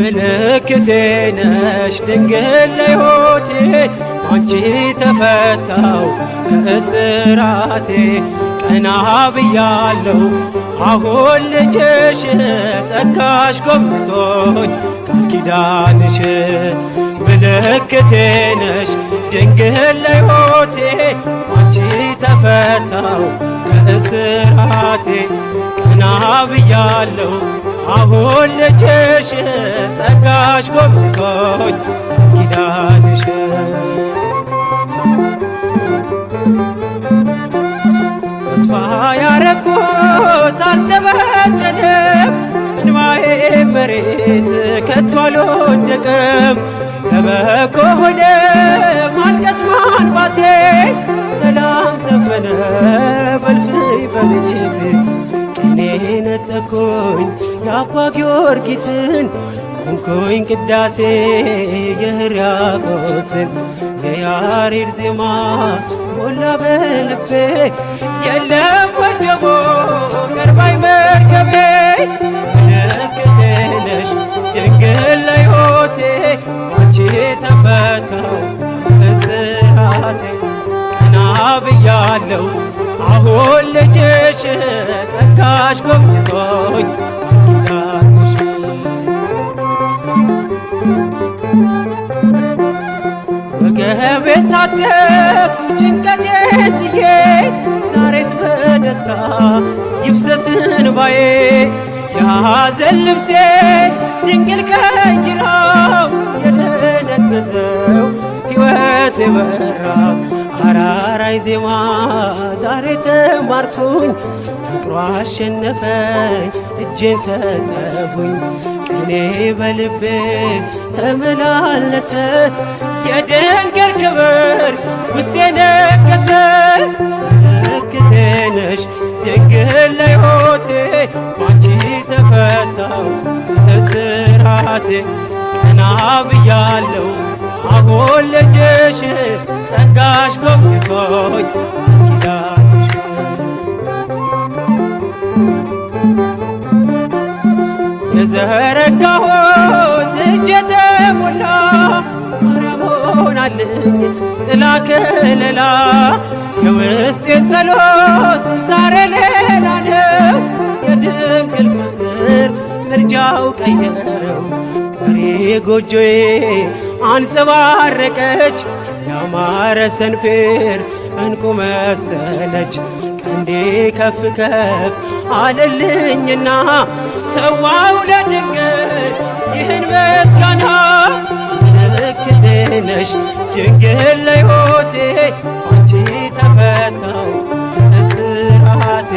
ምልክቴ ነሽ ድንግል ለሕይወቴ አንቺ ተፈታው ከእስራቴ ቀና ብያለሁ አሁን ልጅሽ ጸጋሽ ጎብኝቶኝ ቃል ኪዳንሽ ምልክቴ ነሽ ድንግል ለሕይወቴ አንቺ ተፈታው ከእስራቴ ቀና ብያለሁ አሁን ልጅሽ ጸጋሽ ጎብኝቶኝ ኪዳንሽ ተስፋ ያረኩት አልተበተንም እንባዬ መሬት ከቶ አልወደቀም ለበጎ ሆነ ማልቀስ ማንባቴ ሰላም ሰፈነ በልፍኝ በቤቴ ቅኔ ነጠቅኩኝ የአባ ጊዮርጊስን ቆምኩኝ ቅዳሴ የሕርያቆስን የያሬድ ዜማ ሞላ በልቤ የለም ወጀቦ ቀርባይ መርከቤ ምልክቴ ነሽ ድንግል ለሕይወቴ አንቺ ተፈታው እስራቴ ቀና ብያለሁ አሁን ልጅሽ ጸጋሽ ጎብኝቶኝ ኪዳንሽ ወገቤን ታጠቅኩ ጭንቀቴን ጥዬ ዛሬስ በደስታ ይፍሰስ እንባዬ የሐዘን ልብሴ ድንግል ቀይራው የደነገዘው ሕይወት የበራው አራራይ ዜማ ዛሬ ተማርኩኝ ፍቅሯ አሸነፈኝ እጄን ሰጠሁኝ ቅኔ በልቤ ተመላለሰ የድንግል ክብር ውስጤ ነገሰ ምልክቴ ነሽ ድንግል ለሕይወቴ አንቺ ተፈታው እስራቴ ቀና ብያለሁ አሁን ልጅሽ ጸጋሽ ጎብኝቶኝ ኪዳንሽ የዘረጋሁት እጄ ተሞላ ማርያም ሆናልኝ ጥላ ከለላ የውስጤ ጸሎት ዛሬ ሌላ ነው የድንግል ፍቅር ምልጃው ቀየረው ቀሪ ጎጆዬ አንጸባረቀች ያማረ ሰንፔር እንቁ መሰለች ቀንዴ ከፍ ከፍ አለልኝና ሰዋው ለድንግል ይህን ምስጋና ምልክቴ ነሽ ድንግል ለሕይወቴ አንቺ ተፈታው እስራቴ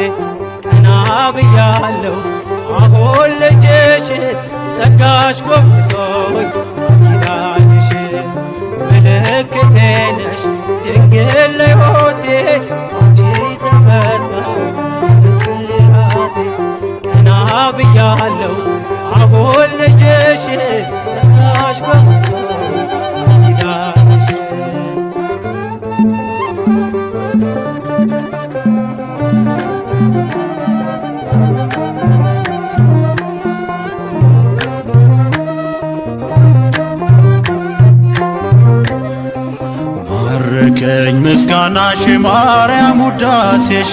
ቀና ብያለሁ አሁን ልጅሽ ጸጋሽ ጎብኝቶኝ ኪዳንሽ ምልክቴ ነሽ ድንግል ለሕይወቴ አንቺ ተፈታው እስራቴ ቀና ብያለሁ አሁን ልጅሽ ጸጋሽ ጎብኝቶኝ ኪዳንሽ ማረከኝ ምስጋናሽ ማርያም ውዳሴሽ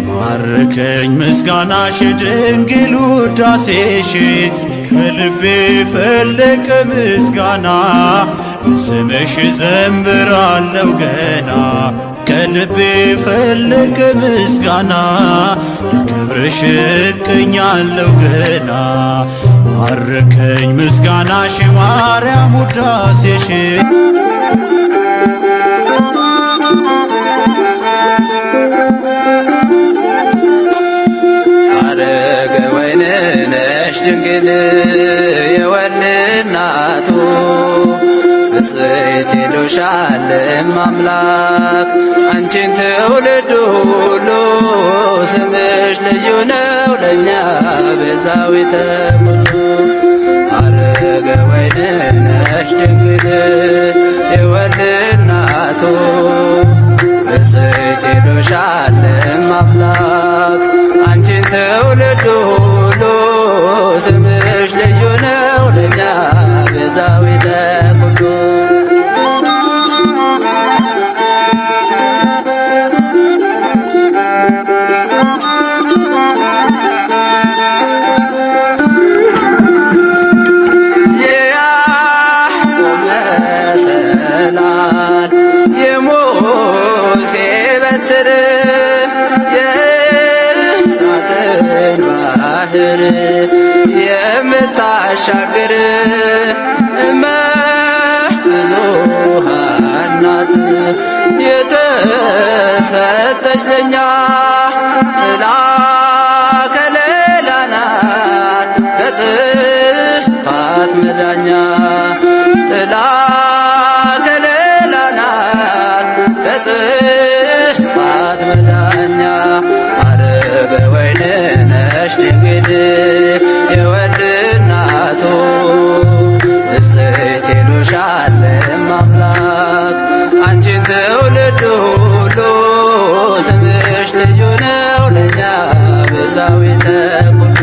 ማረከኝ ምስጋናሽ ድንግል ውዳሴሽ ከልቤ ፈለቀ ምስጋና ስምሽ ዘምራለሁ ገና ከልቤ ፈለቀ ምስጋና ለክብርሽ እቀኛለሁ ገና ማረከኝ ምስጋናሽ ማርያም ውዳሴሽ አረገ ወይን ነሽ ድንግል የወልድ እናቱ ብፅዕት ይሉሻል አምላክ አንቺን ትውልድ ሁሉ ስምሽ ልዩ ነው ለእኛ ቤዛዊተ ኩሉ አረገ ወይን ነሽ ድንግል የወልድ እናቱ ብፅዕት ይሉሻል አምላክ አንቺን ትውልድ ሁሉ ስምሽ ልዩ ነው ለእኛ ቤዛዊተ ኩሉ የምታሻግር ብዙኃን ናት የተሰጠች ለኛ ጥላ ከለላ ናት ለጥፋት መዳኛ ጥላ ከለላ ናት ለጥፋት መዳኛ አረገ ወይን ነሽ ድንግል የወልድ እናቱ እሰይት ይሉሻል አምላክ አንቺን ትውልድ ሁሉ ስምሽ ልዩ ነው ለእኛ ቤዛዊተ ኩሉ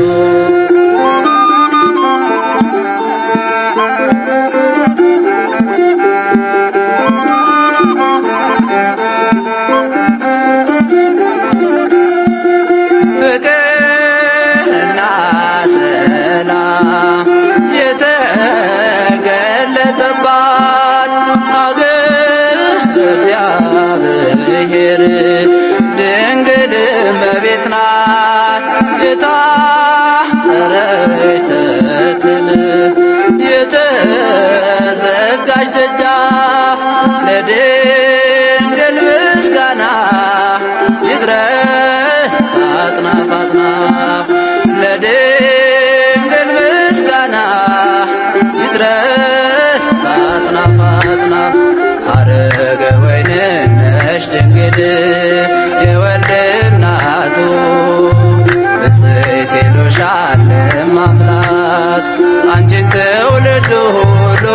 ድንግል እመቤት ናት የታጠረች ተክል የተዘጋች ደጃፍ ለድንግል ምስጋና ይድረስ አጥናፍ አጥናፍ ለድንግል ምስጋና ይድረስ አጥናፍ አጥናፍ አረገ ወይን ነሽ ድንግል የወልድ እናቱ ብፅዕት ይሉሻል አምላክ አንቺን ትውልድ ሁሉ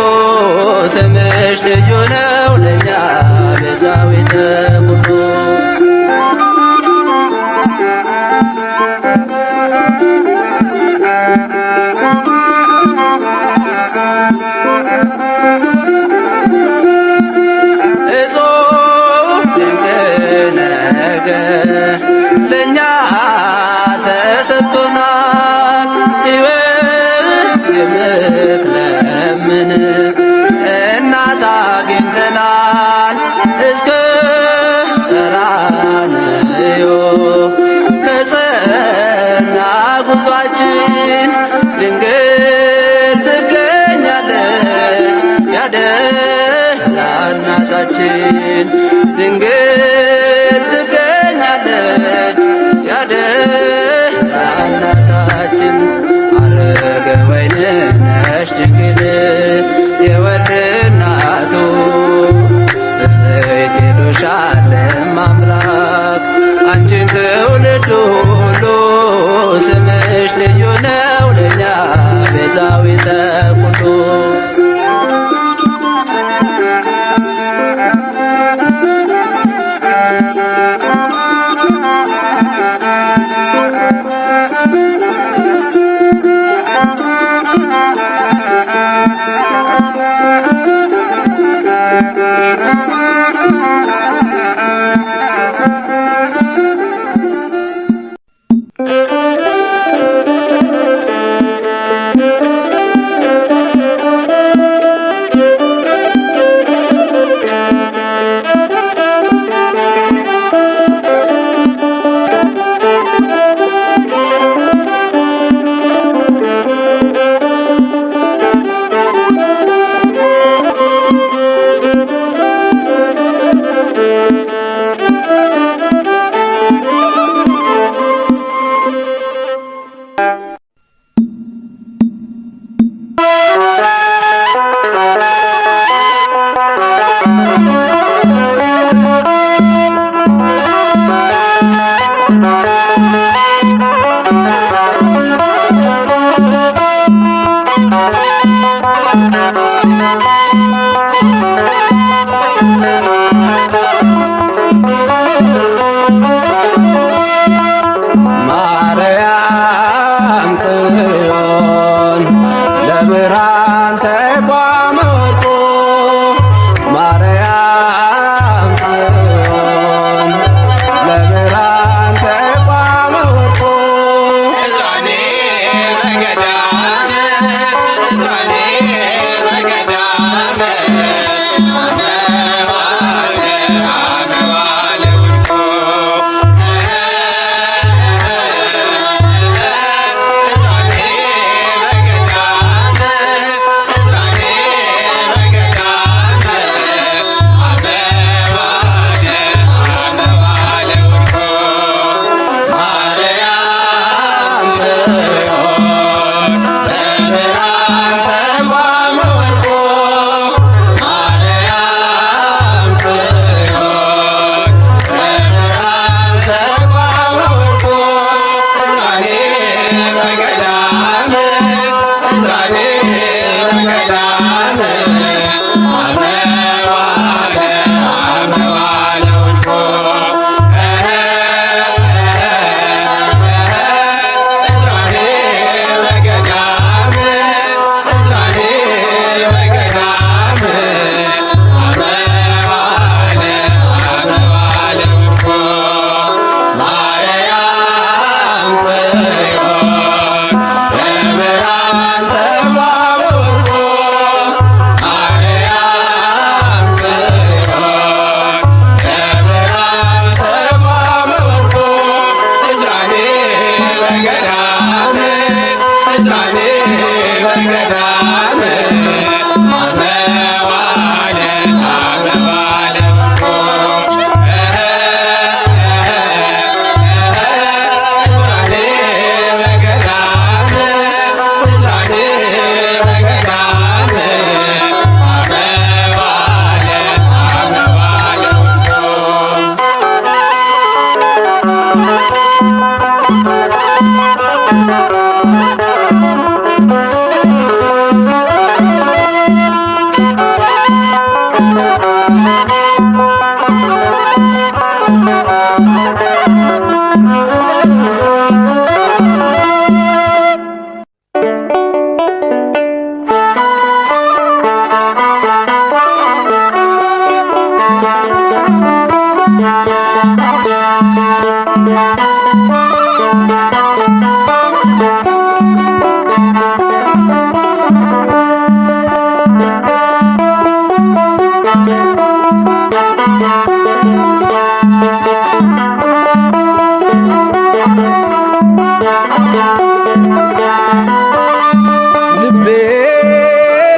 ስምሽ ልዩ ነው ለእኛ ቤዛዊተ ኩሉ ለእኛ ተሰጥቶናል ሕይወት የምትለምን እናት አግኝተናል እስከ ቀራንዮ ከጸና ጉዟችን ድንግል ትገኛለች ያደራ እናታችን ድንግል ትገኛለች ያደራ እናታችን አረገ ወይን ነሽ ድንግል የወልድ እናቱ ብፅዕት ይሉሻል አምላክ አንቺን ትውልድ ሁሉ ስምሽ ልዩ ነው ለእኛ ቤዛዊተ ኩሉ ልቤ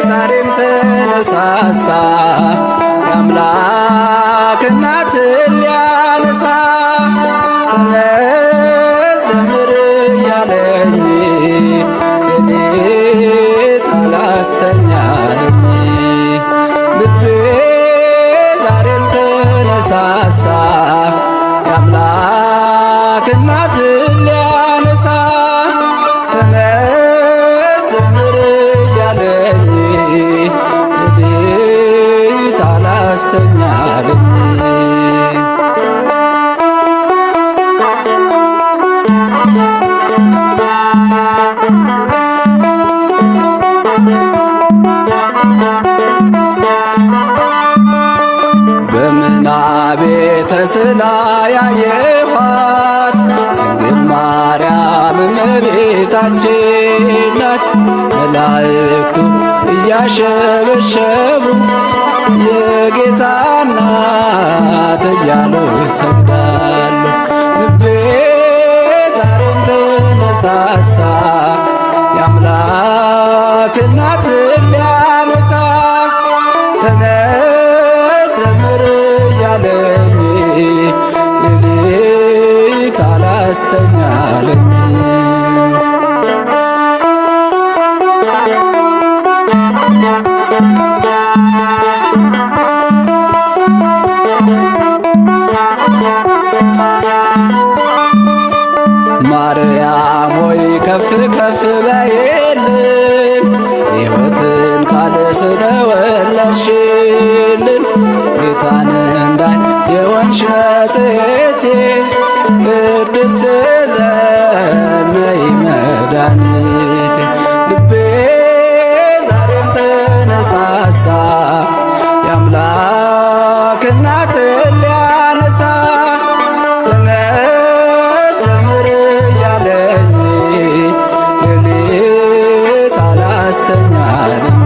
ዛሬም ተነሳሳ የአምላክ እናትን ሊያነሳ ተነስ ዘምር እያለኝ ሌሊት አላስተኛለኝ። ልቤ ዛሬም ተነሳሳ የአምላክ እናትን ሊያነሳ ተነስ ዘምር እያለኝ ሌሊት አላስተኛለኝ። በምናቤ ተስላ ያየኋት ድንግል ማርያም እመቤታችን ናት። መላእክቱ እያሸበሸቡ የጌታ እናት እያሉ ይሰግዳሉ። ልቤ ዛሬም ተነሳሳ የአምላክ እናትን ሊያነሳ ተነስ ዘምር እያለኝ ሌሊት አላስተኛለኝ። ማርያም ሆይ ከፍ ከፍ በይልን ሕይወትን ቃል ስለወለድሽልን ጌታን እንዳይ የወንሽ መጽሔቴ ቅድስት ዘነይ መድኃኒቴ። ልቤ ዛሬም ተነሳሳ የአምላክ እናትን ሊያነሳ ተነስ ዘምር እያለኝ ሌሊት አላስተኛለኝ።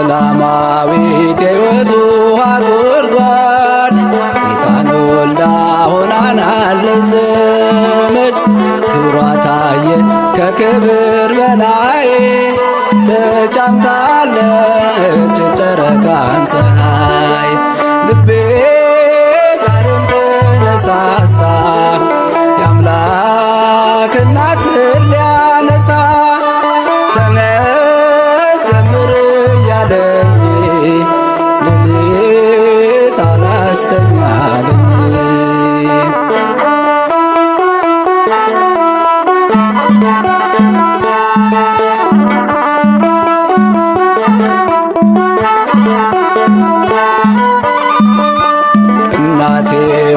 ሰላማዊት የሕይወት ውሃ ጉድጓድ ጌታን ወልዳ ሆናናለች ዘመድ። ክብሯ ታየ ከክብር በላይ ተጫምታለች ጨረቃን ፀሐይ። ልቤ ዛሬም ተነሳሳ የአምላክ እናትን ሊያነሳ ተነስ ዘምር እናቴ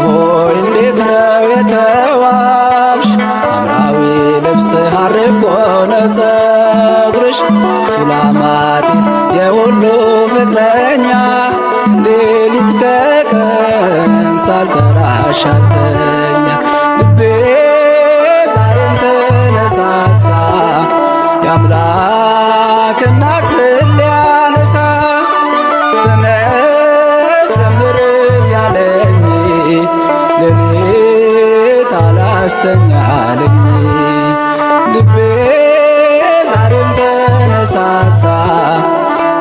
ሆይ እንዴት ነው የተዋብሽ? ሐምራዊ ልብስ ሐር እኮ ነው ፀጉርሽ። ሱላማጢስ የሁሉ ፍቅረኛ ሌሊት ከቀን ሳልጠራሽ አልተኛ። ልቤ ዛሬም ተነሳሳ የአምላክ እናትን ሊያነሳ። ተነስ ዘምር ያለኝ ሌሊት አላስተኛለኝ። ልቤ ዛሬም ተነሳሳ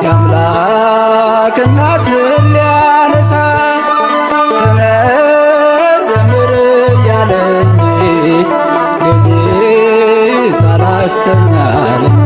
የአምላክ እናትን ሊያነሳ። ተነስ ዘምር ያለኝ ሌሊት አላስተኛለኝ።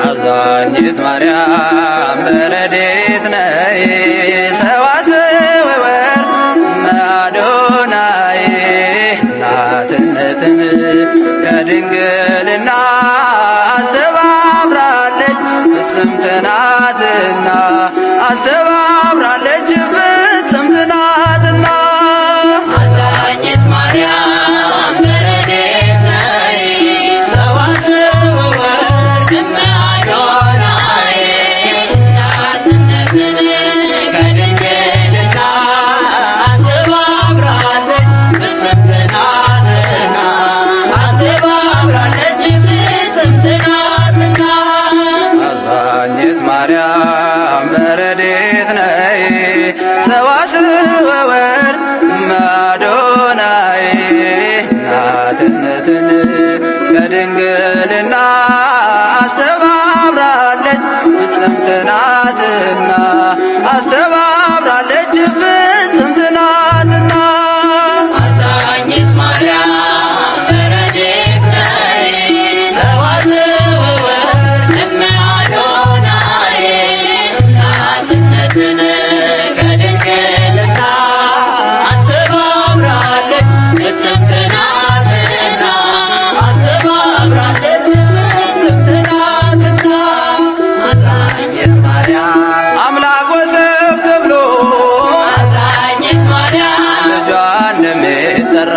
አዛኝት ማርያም በረድኤት ነይ ሰዋስወ ወወር እምአዶናይ። እናትነትን ከድንግልና አስተባብራለች ፍጽምት ናትና አስተባብራለች ፍጽምት ናትና። አዛኝት ማርያም በረድኤት ነይ ሰዋስወ ወወር እምአዶናይ። እናትነትን ከድንግልና አስተባብራለች ፍጽምት ናትና አስተባብራለች ፍጽምት ናትና። አዛኝት ማርያም በረድኤት ነይ ሰዋስወ ወወር እምአዶናይ። እናትነትን ከድንግልና አስተባብራለች ፍጽምት ናትና አስተባብራለች ፍጽምት ናትና። አዛኝት ማርያም በረድኤት ነይ ሰዋስወ ወወር እምአዶናይ። እናትነትን ከድንግልና አስተባብራለች ፍጽምት ናትና አስተባብራለች ፍጽምት ናትና። አዛኝት ማርያም አምላክ ወሰብ ተብሎ አዛኝት ማርያም ልጇን እንደሚጠራ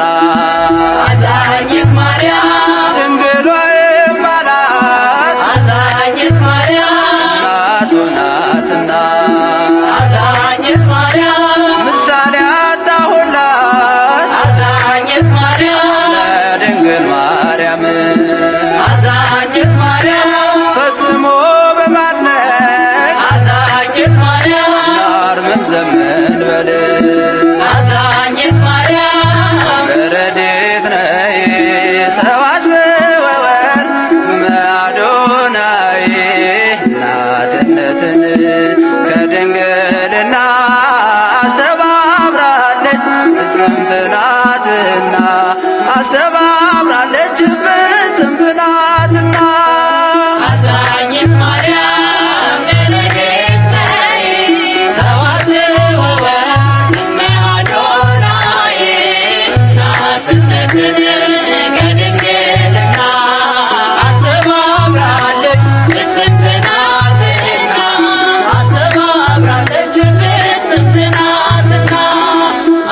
አዛኝት ማርያም ድንግሏ የማላት አዛኝት ማርያም እናቱ ናትና አዛኝት ማርያም ምሳሌ አጣሁላት አዛኝት ማርያም ለድንግል ማርያም አዛኝት ማርያም ፈጽሞ በማድነቅ አዛኝት ማርያም አርምም ዘመን በል አዛኝት ማርያም በረድኤት ነይ ሰዋስወ ወወር እምአዶናይ። እናትነትን ከድንግልና አስተባብራለች ፍጽምት ናትና አስተባብራለች ፍጽምት ናትና። አዛኝት ማርያም በረድኤት ነይ ሰዋስወ ወወር እምአዶናይ። እናትነትን ከድንግልና አስተባብራለች ፍጽምት ናትና አስተባብራለች ፍጽምት ናትና።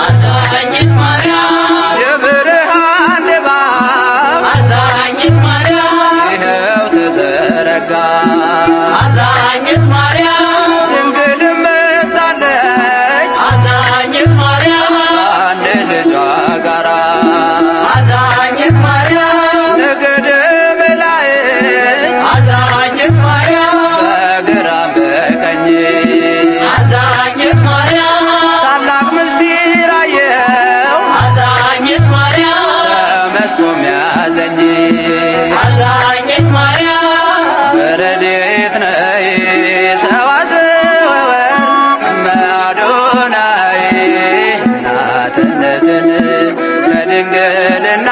አዛኝት ማርያም የብርሃን ድባብ አዛኝት ማርያም ይኸው የሚያዘኝ አዛኝት ማርያም በረድኤት ነይ ሰዋስወ ወርቅ እመ አዶናይ እናትነትን ከድንግልና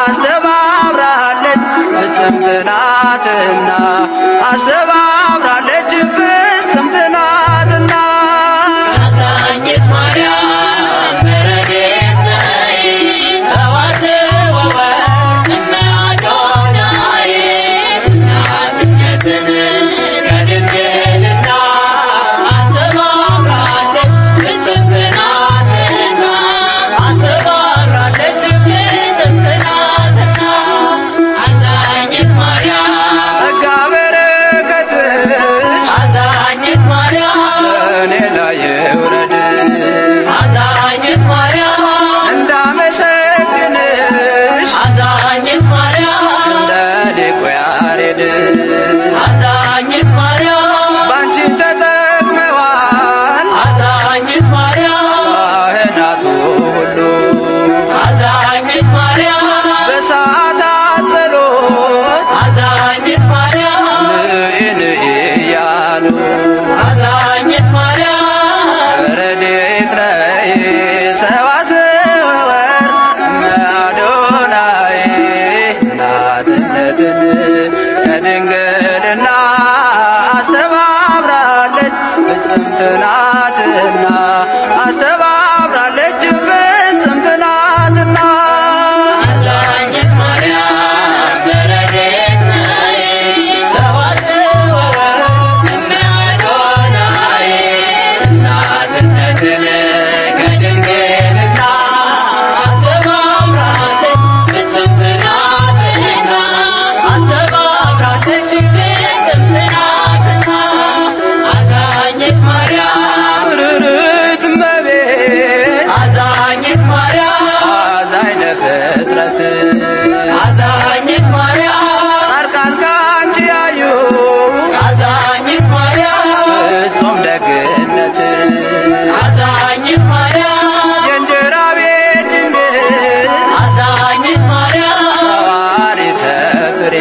አስተባብራለች ፍጽምት ናትና አስተባብራለች ፍጽምት ናትና አዛኝት ማርያም በረድኤት ነይ ሰዋስወ ወርቅ እመ አዶናይ እናትነትን ከድንግልና አስተባብራለች ፍጽምት ናትና አስተባብራለች ፍጽምት ናትና አዛኝት ማርያም ጸጋ በረከትሽ አዛኝት ማርያም እኔ ላይ ይውረድ አዛኝት ማርያም እንዳመሰግንሽ አዛኝት ማርያም እንደ ሊቁ ያሬድ አዛኝት ማርያም ባንቺ ተጠቅመዋል አዛኝት ማርያም ካህናቱ ሁሉ አዛኝት ማርያም በሰዓታት ጸሎት አዛኝት ማርያም ንኢ እያሉ አዛኝት ማርያም በረድኤት ነይ ሰዋስወ ወርቅ እመ አዶናይ እናትነትን ከድንግልና አስተባብራለች ፍጽምት ናትና አስተባብራለች ፍጽምት ናትና አዛኝት ማርያም በረድኤት ነይ ሰዋስወ ወርቅ እመ አዶናይ እናትነትን ከድንግልና አስተባብራለች ፍጽምት ናትና አስተባብራለች ፍጽምት ናትና አዛኝት ማርያም ርርት እመቤት አዛኝት ማርያም አዛኝ ለፍጥረት አዛኝት ማርያም ጻድቃን ካንቺ ያዩ አዛኝት ማርያም ፍጹም ደግነት አዛኝት ማርያም የእንጀራ ቤት ድንግል አዛኝት ማርያም ሐዋርያተ ፍሬ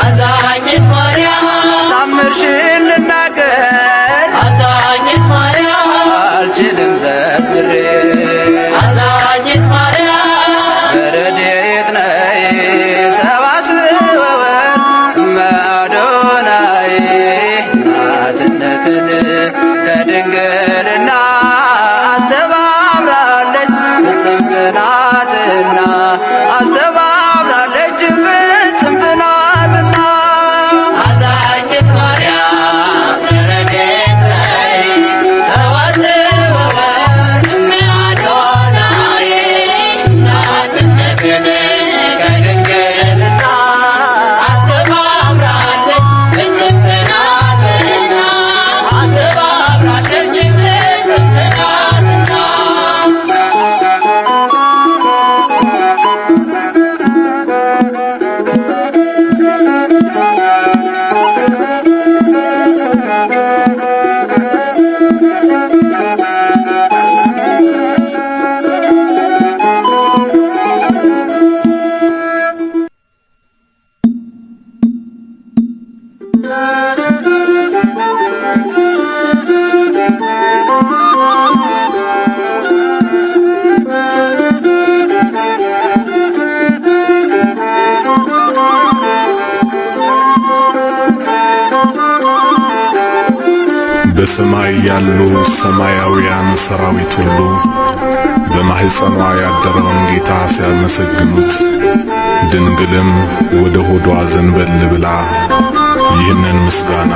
አዛኝት ማርያም ታምርሽን ልናገር አዛኝት ማርያም አልችልም ዘርዝሬ አዛኝት ማርያም በረድኤት ነይ ሰዋስወ ወርቅ እመ አዶናይ እናትነትን ከድንግልና አስተባብራለች ፍጽምት ናትና አስተባብራለች ፍጽምት ናትና አዛኝት ማርያም በረድኤት ነይ ሰዋስወ ወርቅ እመ አዶናይ እናትነትን ከድንግልና አስተባብራለች ፍጽምት ናትና አስተባብራለች ፍጽምት ናትና በሰማይ ያሉ ሰማያውያን ሰራዊት ሁሉ በማህፀኗ ያደረውን ጌታ ሲያመሰግኑት፣ ድንግልም ወደ ሆዷ ዘንበል ብላ ይህንን ምስጋና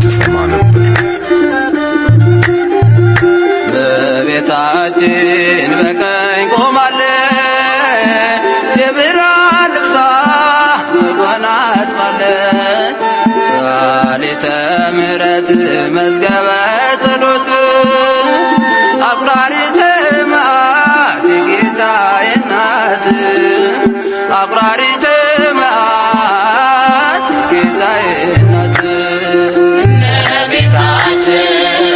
ትሰማ ነበር። እመቤታችን በቀኝ ቆማለች፣ የብርሃን ልብሳ ተጎናጽፋለች። ሰዓሊተ ምሕረት መዝገበ ጸሎት አቁራሪተ መዓት የጌታዬ እናት አቁራሪተ መዓት የጌታዬ እናት እመቤታችን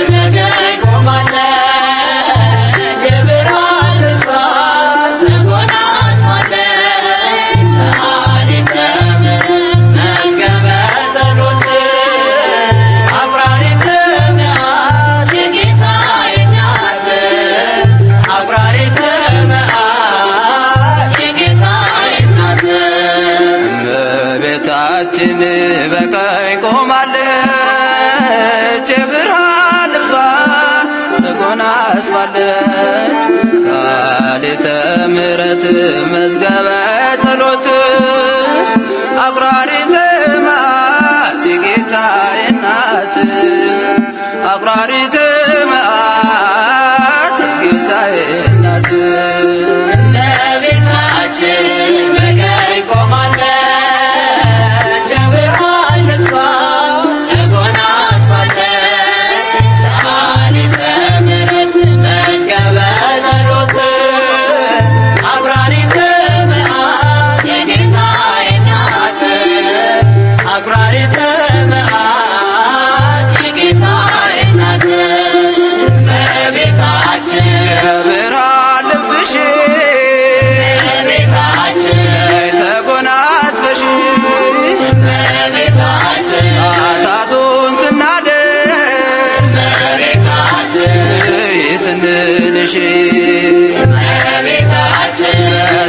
በቀኝ ቆማለች፣ የብርሃን ልብሷን ተጎናጽፋለች። አሜን በቀኝ ቆማለች የብርሃን ልብሷን ተጎናጽፋለች ሰዓሊተ ምሕረት መዝገበ ጸሎት አቁራሪተ መዓት የጌታዬ እናት አቁራሪተ መዓት የጌታዬ እናት እመቤታችን በቀኝ ቆማለች የብርሃን ልብሷን ተጎናጽፋለች ሰዓሊተ ምሕረት መዝገበ ጸሎት አቁራሪተ መዓት የጌታዬ እናት አቁራሪተ መዓት የጌታዬ እናት እመቤታችን የብርሃን ልብስሽ እመቤታችን ተጎናጽፈሽ እመቤታችን ሰዓታቱን ስናደርስ እመቤታችን ስንልሽ እመቤታችን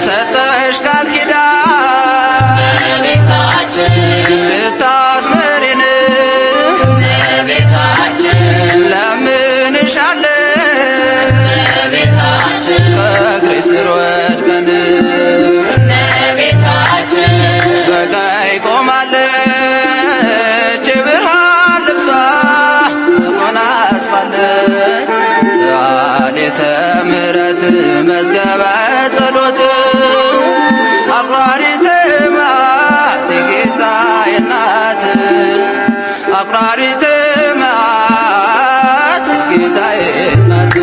ሰጠሽ ቃል ኪዳን እመቤታችን ልታስምሪን እመቤታችን ለምንሻለን እመቤታችን ከእግሬ ስር ወድቀን እመቤታችን በቀኝ ቆማለች የብርሃን ልብሷ ተጎናጽፋለች ሰዓሊተ ምሕረት መዝገበ ጸሎት አቁራሪተ መዓት የጌታዬ እናት አቁራሪተ መዓት የጌታዬ እናት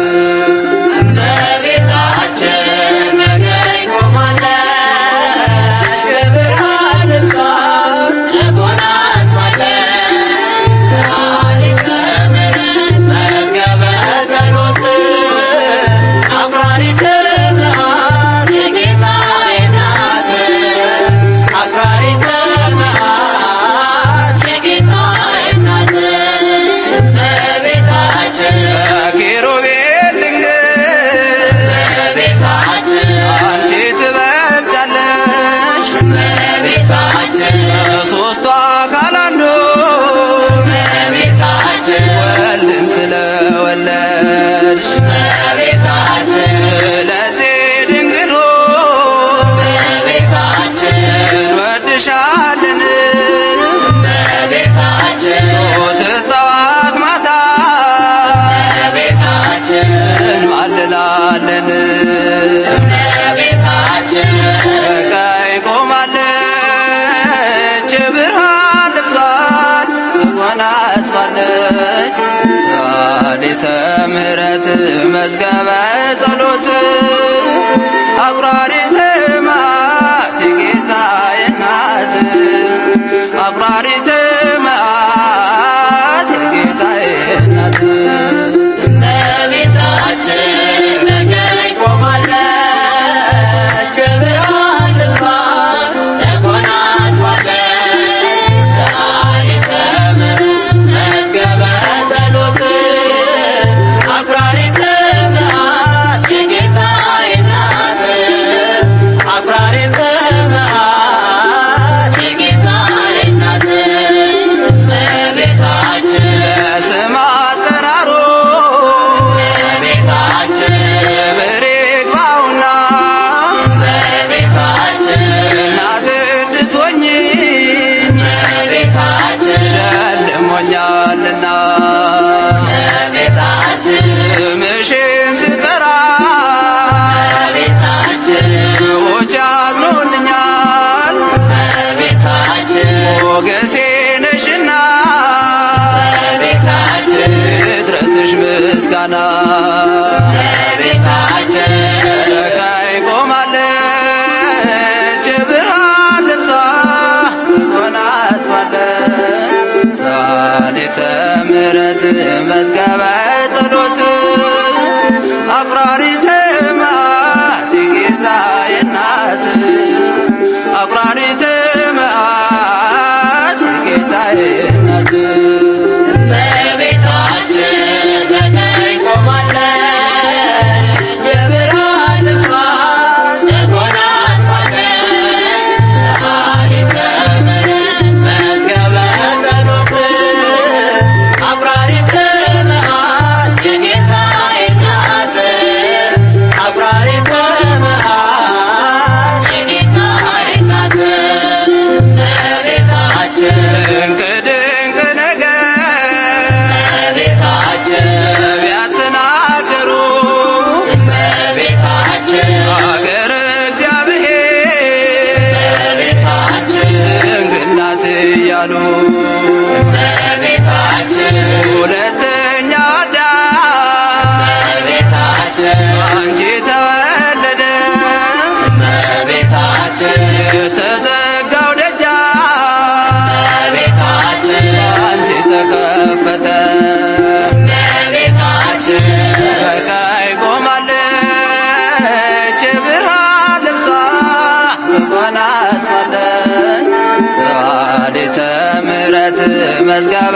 እመቤታችን በቀኝ ቆማለች የብርሃን ልብሷን ተጎናጽፋለች ሰዓሊተ ምሕረት መዝገበ ጸሎት አቁራሪተ መዓት የጌታዬ እናት አቁራሪተ መዓት የጌታዬ እናት እመቤታችን ኪሩቤል ድንግል እመቤታችን አንቺ ትበልጫለሽ እመቤታችን ከሦስቱ አካል አንዱ እመቤታችን ወልድን ስለወለድሽ እመቤታችን ስለዚህ ድንግል እመቤታችን እንወድሻለን እመቤታችን ትጠዋት ማታ እመቤታችን እንማልላለን እመቤታችን በቀኝ ቆማለች የብርሃን ልብሷን ተጎናጽፋለች ሰዓሊተ ምሕረት መዝገበ ጸሎት አቁራሪተ መዓት የጌታዬ እናት አቁራሪተ መዓት የጌታዬ እናት እመቤታችን በቀኝ ቆማለች የብርሃን ልብሷን ተጎናጽፋለች ሰዓሊተ ምሕረት መዝገበ ጸሎት አቁራሪተ መዓት የጌታዬ እናት አቁራሪተ መዓት የጌታዬ እናት እመቤታችን ስም አጠራሩ እመቤታችን ክብር ይግባውና እመቤታችን እናት እንድትሆኝ እመቤታችን ሸልሞኛልና እመቤታችን ስምሽን ስጠራ እመቤታችን ሰዎች ያዝኑልኛል የተዘጋው ደጃፍ እመቤታችን አንቺ ተከፈተ። እመቤታችን በቀኝ ቆማለች የብርሃን ልብሷ ተጎናጽፋለች። ሰዓሊተ ምሕረት መዝገበ